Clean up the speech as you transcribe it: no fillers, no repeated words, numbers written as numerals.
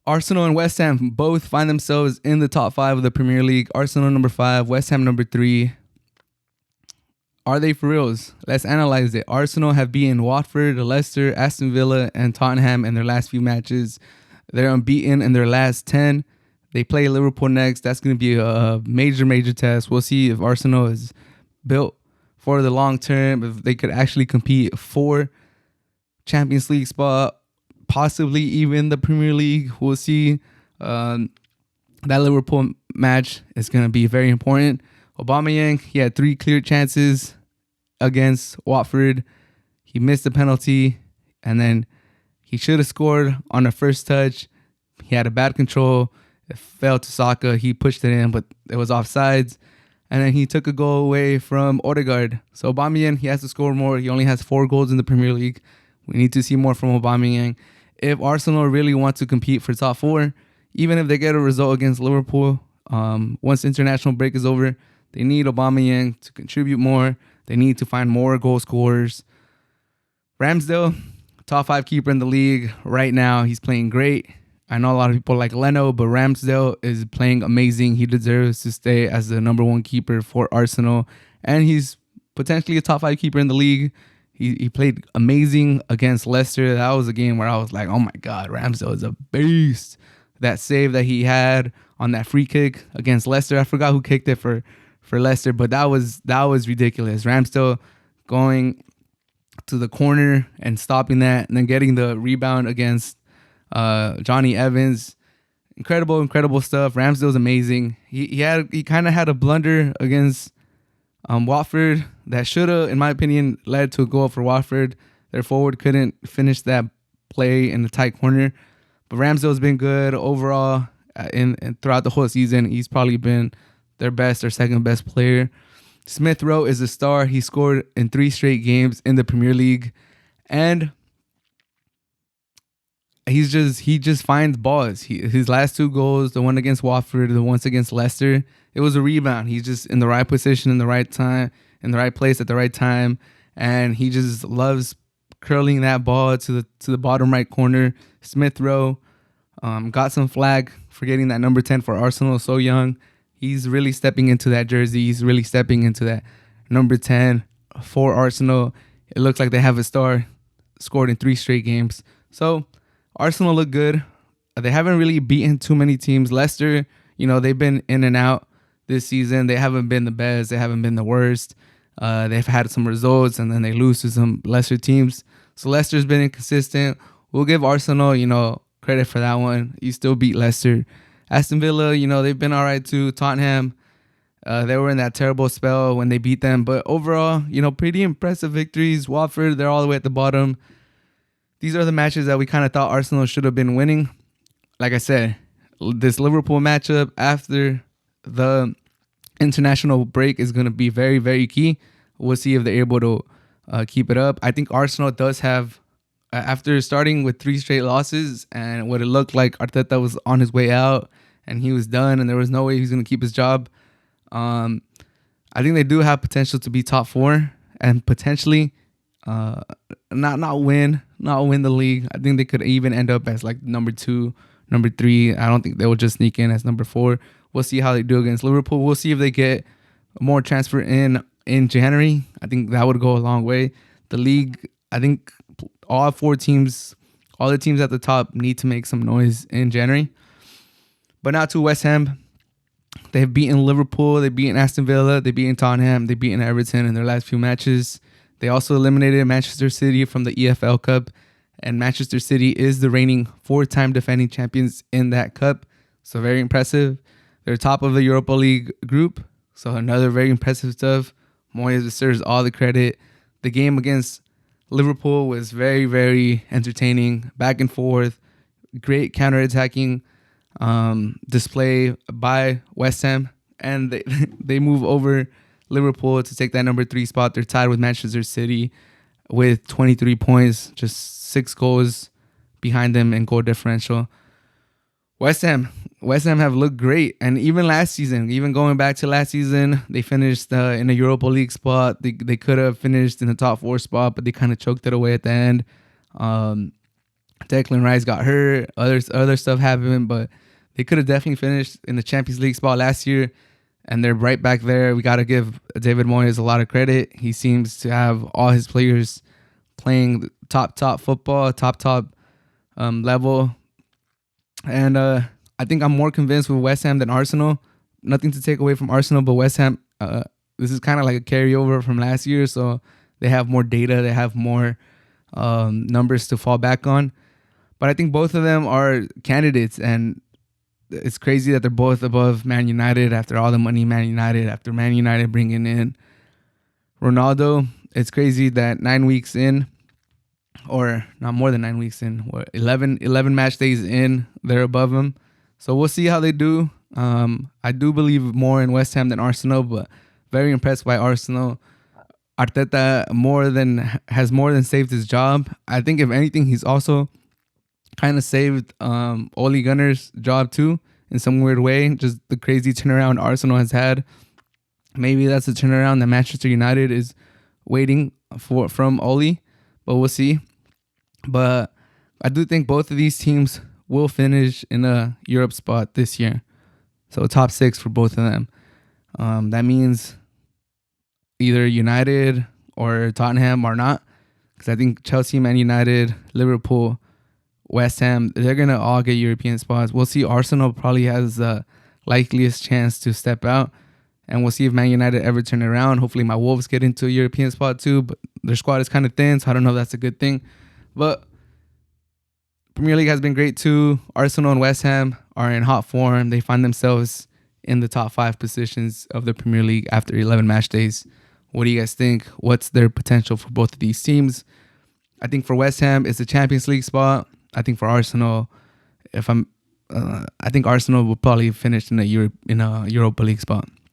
Arsenal and West Ham both find themselves in the top 5 of the Premier League. Arsenal number 5, West Ham number 3. Are they for reals? Let's analyze it. Arsenal have beaten Watford, Leicester, Aston Villa, and Tottenham in their last few matches. They're unbeaten in their last 10. They play Liverpool next. That's going to be a major test. We'll see if Arsenal is built for the long term, if they could actually compete for Champions League spot, possibly even the Premier League. We'll see. That Liverpool match is going to be very important. Aubamayeng, he had 3 clear chances against Watford. He missed the penalty, and then he should have scored on the first touch. He had a bad control. It fell to Saka. He pushed it in, but it was offsides. And then he took a goal away from Odegaard. So Aubamayeng, he has to score more. He only has 4 goals in the Premier League. We need to see more from Aubamayeng. If Arsenal really want to compete for top 4, even if they get a result against Liverpool, once the international break is over, they need Aubamayeng to contribute more. They need to find more goal scorers. Ramsdale, top 5 keeper in the league right now. He's playing great. I know a lot of people like Leno, but Ramsdale is playing amazing. He deserves to stay as the number 1 keeper for Arsenal. And he's potentially a top 5 keeper in the league. He played amazing against Leicester. That was a game where I was like, oh my God, Ramsdale is a beast. That save that he had on that free kick against Leicester. I forgot who kicked it for Leicester, but that was ridiculous. Ramsdale going to the corner and stopping that, and then getting the rebound against Johnny Evans. Incredible stuff. Ramsdale's amazing. He kind of had a blunder against Watford that should have, in my opinion, led to a goal for Watford. Their forward couldn't finish that play in the tight corner. But Ramsdale's been good overall and throughout the whole season. He's probably been their best or second best player. Smith Rowe is a star. He scored in 3 straight games in the Premier League, and he just finds balls. His last 2 goals, the one against Watford, the ones against Leicester, it was a rebound. He's just in the right position, in the right time, in the right place at the right time, and he just loves curling that ball to the bottom right corner. Smith Rowe got some flag for getting that number 10 for Arsenal so young. He's really stepping into that jersey. He's really stepping into that number 10 for Arsenal. It looks like they have a star. Scored in 3 straight games. So Arsenal look good. They haven't really beaten too many teams. Leicester, they've been in and out this season. They haven't been the best. They haven't been the worst. They've had some results, and then they lose to some lesser teams. So Leicester's been inconsistent. We'll give Arsenal, credit for that one. You still beat Leicester. Aston Villa, they've been all right too. Tottenham, they were in that terrible spell when they beat them. But overall, pretty impressive victories. Watford, they're all the way at the bottom. These are the matches that we kind of thought Arsenal should have been winning. Like I said, this Liverpool matchup after the international break is going to be very, very key. We'll see if they're able to keep it up. I think Arsenal does have, after starting with 3 straight losses and what it looked like Arteta was on his way out and he was done and there was no way he was going to keep his job. I think they do have potential to be top 4 and potentially not win the league. I think they could even end up as like number 2, number 3. I don't think they will just sneak in as number 4. We'll see how they do against Liverpool. We'll see if they get more transfer in January. I think that would go a long way. The league, I think all 4 teams, all the teams at the top need to make some noise in January. But now to West Ham. They've beaten Liverpool, they've beaten Aston Villa, they've beaten Tottenham, they've beaten Everton in their last few matches. They also eliminated Manchester City from the EFL Cup, and Manchester City is the reigning 4-time defending champions in that cup. So very impressive. They're top of the Europa League group, so another very impressive stuff. Moyes deserves all the credit. The game against Liverpool was very, very entertaining, back and forth, great counterattacking display by West Ham, and they move over Liverpool to take that number 3 spot. They're tied with Manchester City with 23 points, just 6 goals behind them in goal differential. West Ham have looked great, and even last season, even going back to last season, they finished in a Europa League spot. They could have finished in the top 4 spot, but they kind of choked it away at the end. Declan Rice got hurt. Other stuff happened, but they could have definitely finished in the Champions League spot last year, and they're right back there. We got to give David Moyes a lot of credit. He seems to have all his players playing top football, top level, and I think I'm more convinced with West Ham than Arsenal. Nothing to take away from Arsenal, but West Ham, this is kind of like a carryover from last year, so they have more data, they have more numbers to fall back on. But I think both of them are candidates, and it's crazy that they're both above Man United after all the money after Man United bringing in Ronaldo. It's crazy that 9 weeks in, or not more than 9 weeks in, 11 match days in, they're above them. So we'll see how they do. I do believe more in West Ham than Arsenal, but very impressed by Arsenal. Arteta has more than saved his job. I think if anything, he's also kind of saved Ole Gunnar's job too in some weird way. Just the crazy turnaround Arsenal has had. Maybe that's the turnaround that Manchester United is waiting for from Ole, but we'll see. But I do think both of these teams will finish in a Europe spot this year. So top 6 for both of them. That means either United or Tottenham or not. Because I think Chelsea, Man United, Liverpool, West Ham, they're going to all get European spots. We'll see. Arsenal probably has the likeliest chance to step out. And we'll see if Man United ever turn around. Hopefully my Wolves get into a European spot too. But their squad is kind of thin, so I don't know if that's a good thing. But Premier League has been great too. Arsenal and West Ham are in hot form. They find themselves in the top 5 positions of the Premier League after 11 match days. What do you guys think? What's their potential for both of these teams? I think for West Ham, it's a Champions League spot. I think for Arsenal, I think Arsenal will probably finish in a Europa League spot.